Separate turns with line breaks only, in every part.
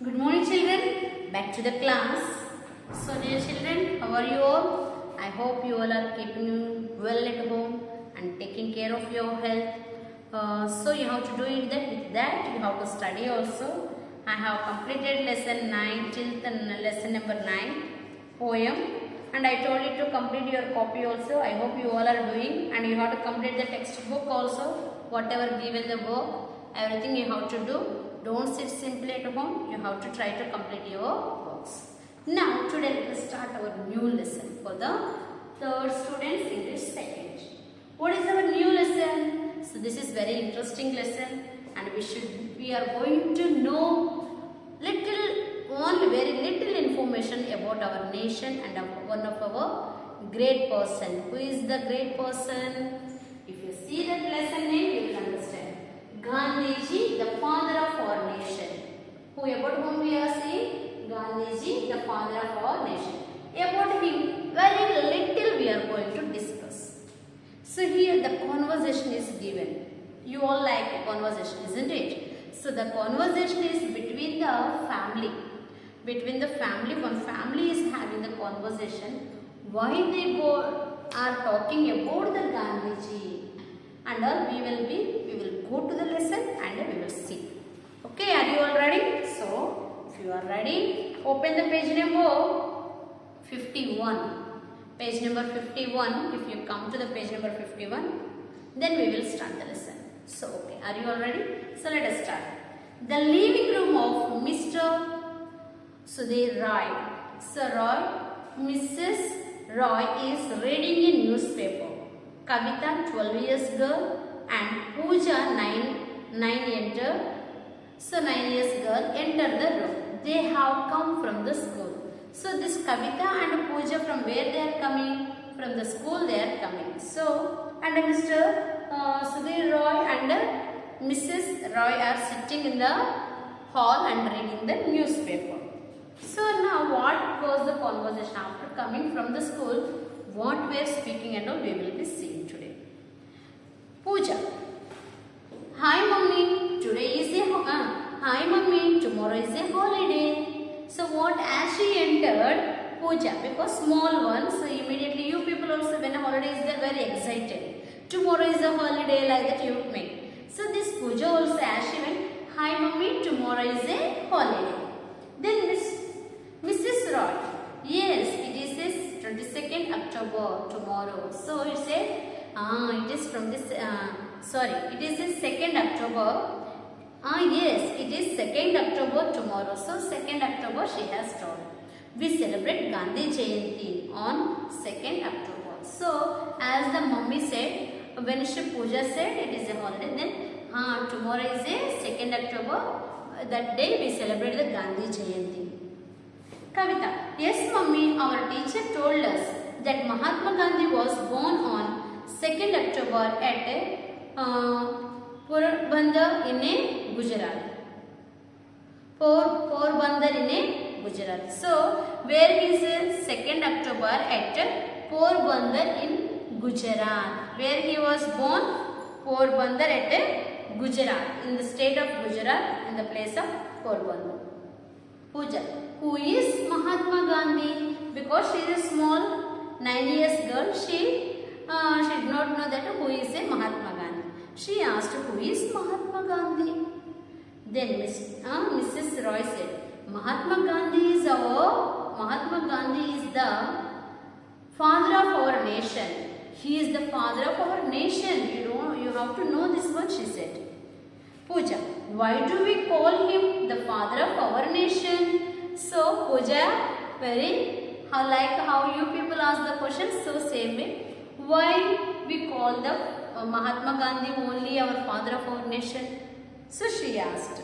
Good morning children, back to the class. So dear children, how are you all? I hope you all are keeping well at home and taking care of your health. So you have to do it that with that you have to study also. I have completed lesson 9 till lesson number 9 poem, and I told you to complete your copy also. I hope you all are doing, and you have to complete the textbook also. Whatever given the book, everything you have to do. Don't sit simply at home. You have to try to complete your works. Now today let us start our new lesson for the third students English second. What is our new lesson? So this is very interesting lesson, and we are going to know only very little information about our nation and one of our great person. Who is the great person? If you see that lesson name, you will understand. Gandhiji, the father of our nation. About whom we are seeing? Gandhiji, the father of our nation. About him, very little we are going to discuss. So here the conversation is given. You all like a conversation, isn't it? So the conversation is between the family. Between the family, one family is having the conversation. Why they are talking about the Gandhiji? And we will go to the lesson and we will see. Okay, are you all ready? So, if you are ready, open the page number 51. Page number 51. If you come to the page number 51, then we will start the lesson. So, okay, are you all ready? So, let us start. The living room of Mr. Sudhir Roy. Sir Roy, Mrs. Roy is reading a newspaper. Kavita, 12 years girl, and Pooja, 9 enter. So 9 years girl enter the room. They have come from the school. So this Kavita and Pooja, from where they are coming? From the school they are coming. So, and Mr. Sudhir Roy and Mrs. Roy are sitting in the hall and reading the newspaper. So now what was the conversation after coming from the school? What we are speaking and all we will be seeing today. Pooja. Hi mummy, today is a hi mummy, tomorrow is a holiday. So what as she entered, Pooja, because small one, so immediately you people also when a holiday is there very excited. Tomorrow is a holiday, like that you make. So this Pooja also as she went, hi mummy, tomorrow is a holiday. Then Mrs. Roy, yes, it is this 22nd October tomorrow. So it said, it is from this, it is the 2nd October. Yes, it is 2nd October tomorrow. So 2nd October she has told. We celebrate Gandhi Jayanti on 2nd October. So as the mummy said, when Shri Pooja said it is a holiday, then tomorrow is a 2nd October. That day we celebrate the Gandhi Jayanti. Kavita, yes mummy, our teacher told us that Mahatma Gandhi was born on 2nd October at Porbandar in Gujarat. Porbandar in Gujarat. So, where is 2nd October at Porbandar in Gujarat? Where he was born? Porbandar at Gujarat, in the state of Gujarat, in the place of Porbandar. Pooja. Who is Mahatma Gandhi? Because she is a small 9 years girl, she did not know that who is a Mahatma Gandhi. She asked, who is Mahatma Gandhi? Then Mrs. Roy said, Mahatma Gandhi is the father of our nation. He is the father of our nation. You have to know this one, she said. Pooja, why do we call him the father of our nation? So Pooja, how you people ask the question, so same way. Why we call the Mahatma Gandhi only our father of our nation? So she asked,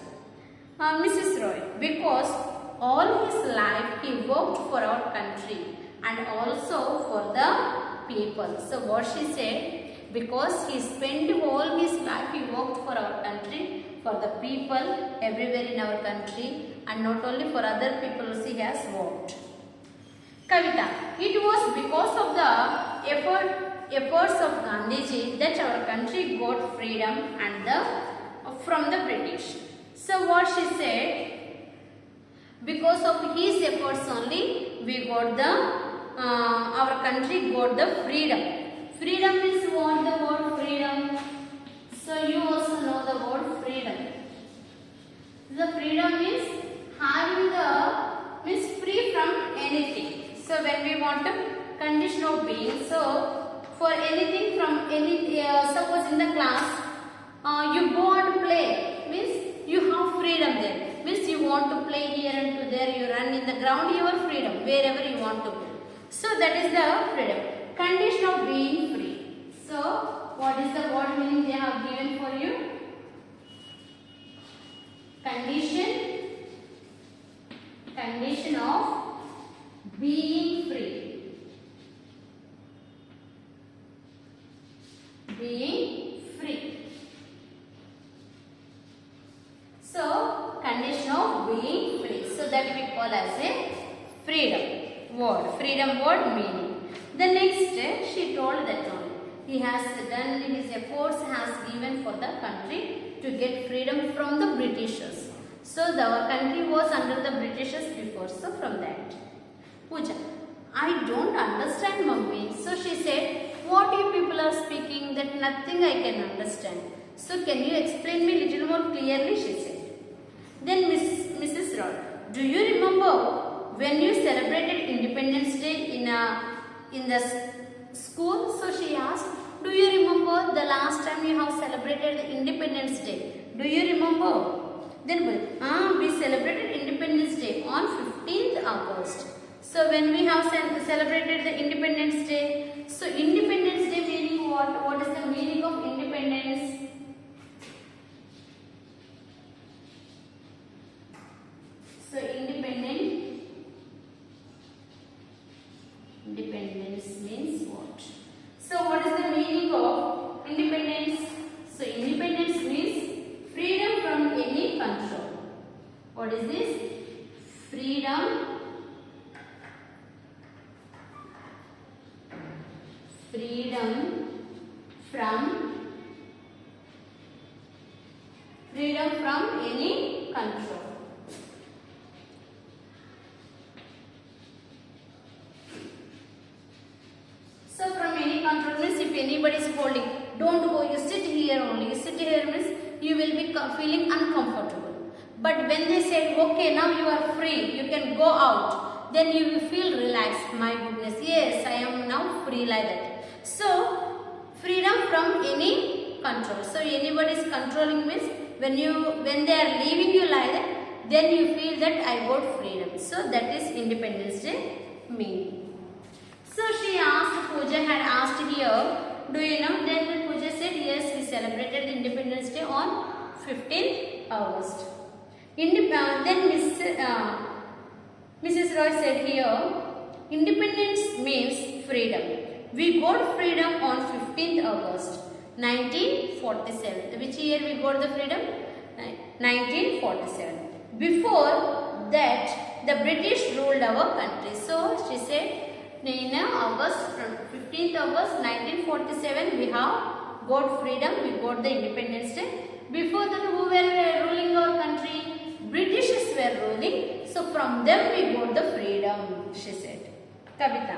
Mrs. Roy, because all his life he worked for our country and also for the people. So what she said, because he spent all his life he worked for our country, for the people everywhere in our country, and not only for other people he has worked. Kavita, it was because of the efforts of Gandhiji that our country got freedom and from the British. So what she said, of his efforts only we got the our country got the freedom. Freedom is what the word freedom. So you also know the word freedom. The freedom is having the means free from anything. So when we want to condition of being, so for anything from any suppose in the class you go and play, means you have freedom there, means you want to play here and to there, you run in the ground, your freedom wherever you want to go. So that is the freedom, condition of being free. So what is the word meaning they have given for you? Condition of being free. Being free. So condition of being free. So that we call as a freedom word. Freedom word meaning. The next she told that he has done his efforts, has given for the country to get freedom from the Britishers. So the country was under the Britishers before. So from that, Pooja, I don't understand, mummy. So she said, what you people are speaking, that nothing I can understand. So can you explain me little more clearly, she said. Then Mrs. Roy, do you remember when you celebrated Independence Day in the school? So she asked, do you remember the last time you have celebrated the Independence Day? Do you remember? Then we celebrated Independence Day on 15th August. So when we have celebrated the Independence Day, so Independence Day meaning what? What is the meaning of independence? So independence means what? So what is the meaning of independence? So independence means freedom from any control. What is this? Freedom from any control. So from any control means if anybody is holding, don't go, you sit here only. You sit here means you will be feeling uncomfortable. But when they said, okay, now you are free, you can go out, then you will feel relaxed. My goodness, yes, I am now free like that. So freedom from any control. So anybody is controlling means when they are leaving you like that, then you feel that I got freedom. So that is Independence Day meaning. So she asked, Pooja had asked here, do you know? Then Pooja said, yes, we celebrated Independence Day on 15th August. Then Mrs. Roy said here, independence means freedom. We got freedom on 15th August 1947. Which year we got the freedom? 1947. Before that, the British ruled our country. So she said, in August, 15th August 1947, we have got freedom. We got the Independence Day. Before that, who were ruling our country? Britishers were ruling. So from them we got the freedom, she said. Kavita.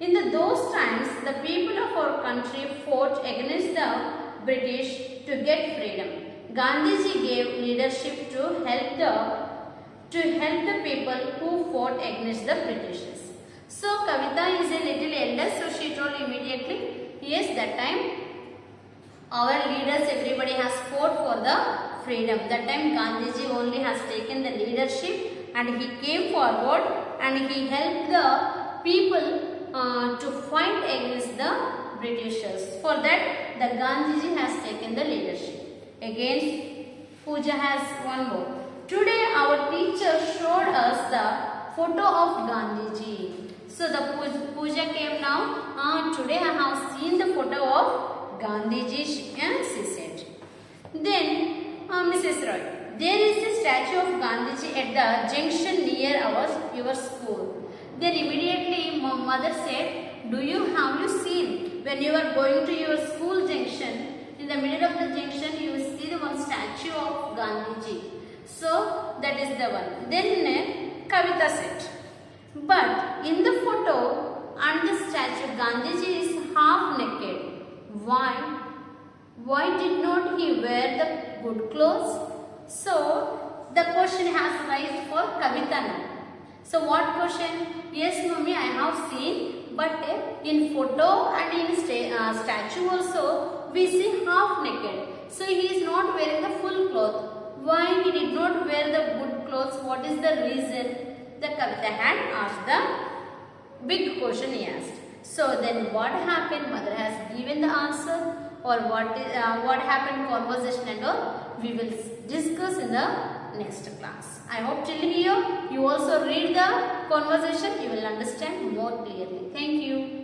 In those times, the people of our country fought against the British to get freedom. Gandhiji gave leadership to help the people who fought against the Britishers. So Kavita is a little elder, so she told immediately, yes, that time our leaders, everybody has fought for the freedom. That time Gandhiji only has taken the leadership and he came forward and he helped the people to fight against the Britishers. For that, the Gandhiji has taken the leadership. Again, Pooja has one more. Today, our teacher showed us the photo of Gandhiji. So the Pooja came now. Today, I have seen the photo of Gandhiji, she said. Then, Mrs. Roy, there is a statue of Gandhiji at the junction near your school. Then immediately mother said, have you seen when you are going to your school junction, in the middle of the junction you will see the one statue of Gandhiji. So that is the one. Then Kavita said. But in the photo and the statue, Gandhiji is half naked. Why? Why did not he wear the good clothes? So the question has raised for Kavita now. So what question? Yes, mummy, I have seen, but in photo and in statue also we see half naked. So he is not wearing the full cloth. Why he did not wear the good clothes? What is the reason? The Kavita had asked the big question he asked. So then what happened? Mother has given the answer, or what happened conversation and all we will discuss in the next class. I hope till here you also read the conversation, you will understand more clearly. Thank you.